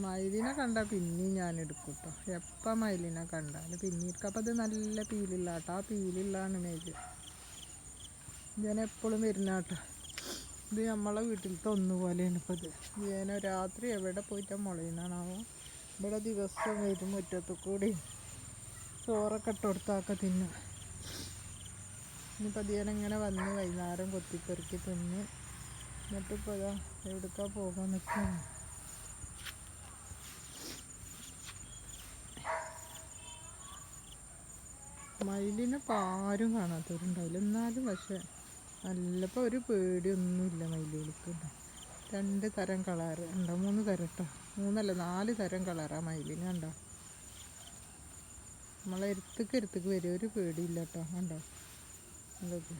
മയിലിനെ കണ്ടാൽ പിന്നെയും ഞാൻ എടുക്കും കേട്ടോ. എപ്പോൾ മയിലിനെ കണ്ടാലും പിന്നീട് അപ്പം അത് നല്ല പീലില്ല കേട്ടോ. ആ പീലുള്ളതാണ് മയിൽ. ഞാൻ എപ്പോഴും വരുന്ന കേട്ടോ. ഇത് നമ്മളെ വീട്ടിലത്തെ ഒന്നുപോലെയാണ് ഇപ്പോൾ ഇത്. ഞാൻ രാത്രി എവിടെ പോയിട്ടാണ് മുളയുന്നതാണാവോ. ഇവിടെ ദിവസം വരും മുറ്റത്ത് കൂടി ചോറൊക്കെ ഇട്ട് കൊടുത്താക്കെ തിന്നും. ഇനിയിപ്പോൾ അതിയാനെങ്ങനെ വന്ന് വൈകുന്നേരം കൊത്തിപ്പെറുക്കി തിന്ന് എന്നിട്ടിപ്പോൾ അതാ എവിടേക്കാ പോകാൻ നിൽക്കുകയാണ്. മയിലിനെ ഇപ്പോൾ ആരും കാണാത്തവരുണ്ടാവില്ല. എന്നാലും പക്ഷേ നല്ലപ്പോൾ ഒരു പേടിയൊന്നുമില്ല മയിലുകൾക്ക്. 2 തരം കളറ് ഉണ്ടോ, 3 തരം കേട്ടോ. 3 അല്ല 4 തരം കളറാണ് മയിലിന്. കണ്ടോ, നമ്മളെ എരുത്തേക്ക് വരും, ഒരു പേടിയില്ല കേട്ടോ. കണ്ടോ, എന്തൊക്കെ